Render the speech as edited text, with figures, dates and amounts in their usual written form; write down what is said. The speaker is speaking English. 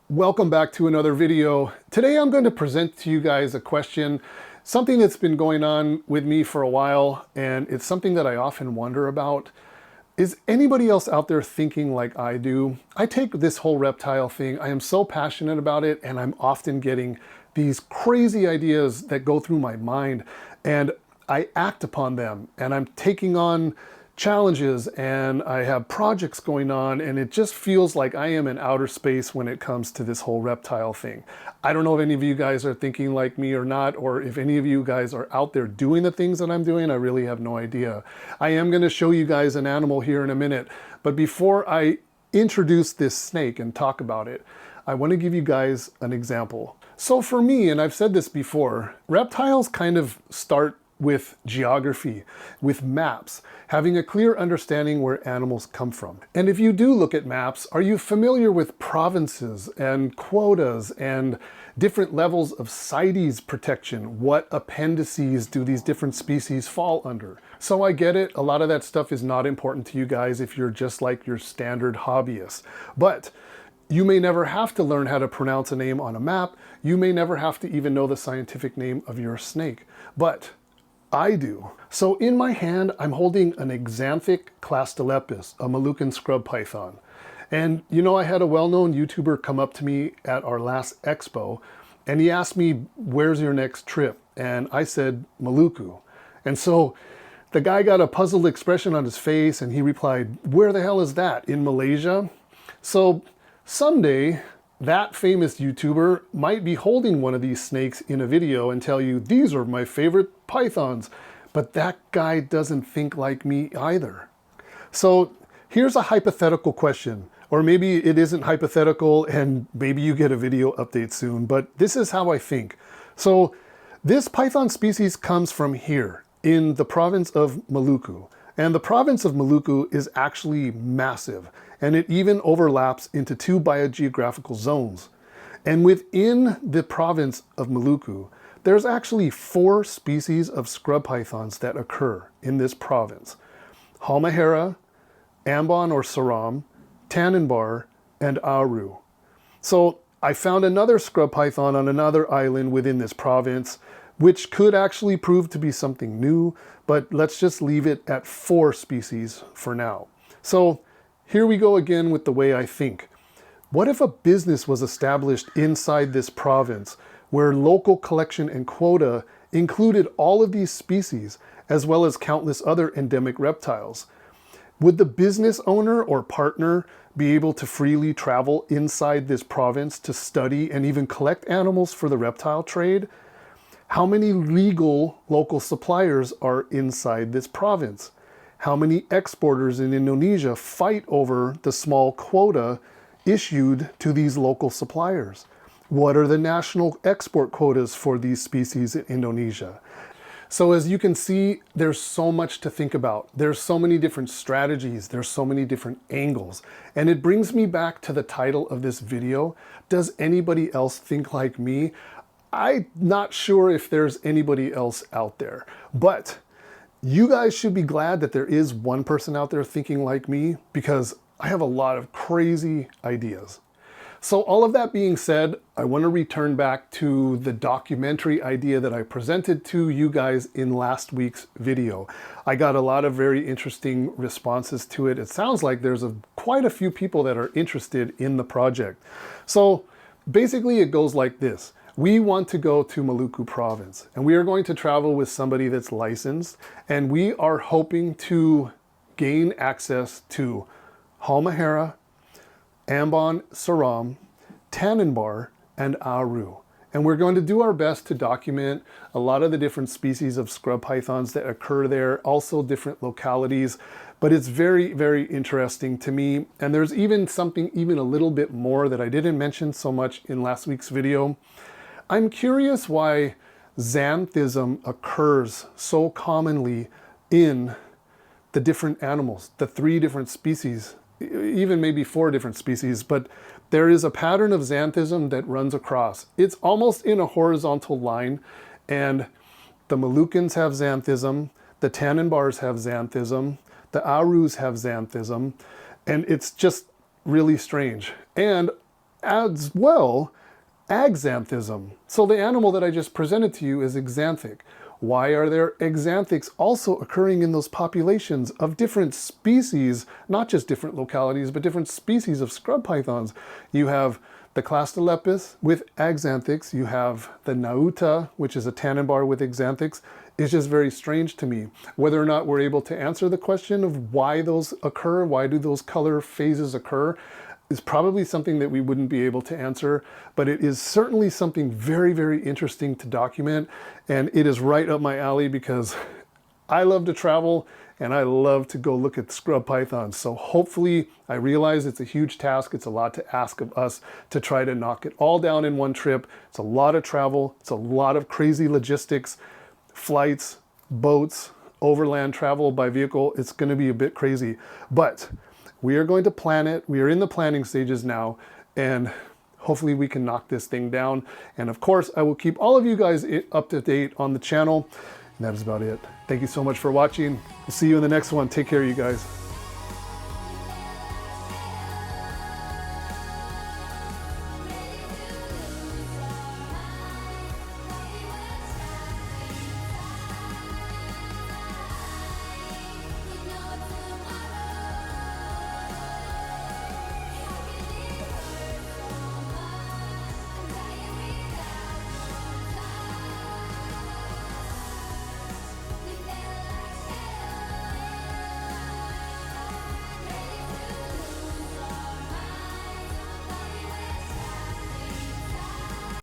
Welcome back to another video. Today I'm going to present to you guys a question, something that's been going on with me for a while, and it's something that I often wonder about. Is anybody else out there thinking like I do? I take this whole reptile thing, I am so passionate about it, and I'm often getting these crazy ideas that go through my mind, and I act upon them, and I'm taking on challenges and I have projects going on, and it just feels like I am in outer space when it comes to this whole reptile thing. I don't know if any of you guys are thinking like me or not, or if any of you guys are out there doing the things that I'm doing. I really have no idea. I am going to show you guys an animal here in a minute, but before I introduce this snake and talk about it, I want to give you guys an example. So for me, and I've said this before, reptiles kind of start with geography, with maps, having a clear understanding where animals come from. And if you do look at maps, are you familiar with provinces and quotas and different levels of CITES protection? What appendices do these different species fall under? So I get it, a lot of that stuff is not important to you guys if you're just like your standard hobbyist. But you may never have to learn how to pronounce a name on a map. You may never have to even know the scientific name of your snake. But I do. So in my hand, I'm holding an Xanthic clastolepis, a Moluccan scrub python. And you know, I had a well-known YouTuber come up to me at our last expo, and he asked me, where's your next trip? And I said, Maluku. And so the guy got a puzzled expression on his face, and he replied, where the hell is that? In Malaysia? So someday, that famous YouTuber might be holding one of these snakes in a video and tell you, these are my favorite pythons. But that guy doesn't think like me either. So here's a hypothetical question, or maybe it isn't hypothetical and maybe you get a video update soon, but this is how I think. So this python species comes from here in the province of Maluku. And the province of Maluku is actually massive, and it even overlaps into two biogeographical zones. And within the province of Maluku, there's actually 4 species of scrub pythons that occur in this province: Halmahera, Ambon or Saram, Tanimbar, and Aru. So I found another scrub python on another island within this province, which could actually prove to be something new, but let's just leave it at 4 species for now. So here we go again with the way I think. What if a business was established inside this province where local collection and quota included all of these species, as well as countless other endemic reptiles? Would the business owner or partner be able to freely travel inside this province to study and even collect animals for the reptile trade? How many legal local suppliers are inside this province? How many exporters in Indonesia fight over the small quota issued to these local suppliers? What are the national export quotas for these species in Indonesia? So as you can see, there's so much to think about. There's so many different strategies. There's so many different angles. And it brings me back to the title of this video. Does anybody else think like me? I'm not sure if there's anybody else out there, but you guys should be glad that there is one person out there thinking like me, because I have a lot of crazy ideas. So all of that being said, I want to return back to the documentary idea that I presented to you guys in last week's video. I got a lot of very interesting responses to it. It sounds like there's quite a few people that are interested in the project. So basically it goes like this. We want to go to Maluku province, and we are going to travel with somebody that's licensed, and we are hoping to gain access to Halmahera, Ambon, Saram, Tanimbar, and Aru. And we're going to do our best to document a lot of the different species of scrub pythons that occur there, also different localities. But it's very, very interesting to me. And there's even something even a little bit more that I didn't mention so much in last week's video. I'm curious why xanthism occurs so commonly in the different animals, the 3 different species, even maybe 4 different species, but there is a pattern of xanthism that runs across. It's almost in a horizontal line, and the Moluccans have xanthism, the Tanimbars have xanthism, the Arus have xanthism, and it's just really strange. And as well axanthism. So the animal that I just presented to you is axanthic. Why are there axanthics also occurring in those populations of different species, not just different localities, but different species of scrub pythons? You have the Clastolepis with axanthics. You have the Nauta, which is a tannenbar with axanthics. It's just very strange to me. Whether or not we're able to answer the question of why those occur, why do those color phases occur, is probably something that we wouldn't be able to answer, but it is certainly something very, very interesting to document. And it is right up my alley because I love to travel and I love to go look at scrub pythons. So hopefully, I realize it's a huge task. It's a lot to ask of us to try to knock it all down in one trip. It's a lot of travel. It's a lot of crazy logistics, flights, boats, overland travel by vehicle. It's going to be a bit crazy, but we are going to plan it. We are in the planning stages now, and hopefully we can knock this thing down. And of course, I will keep all of you guys up to date on the channel. And that is about it. Thank you so much for watching. We'll see you in the next one. Take care, you guys.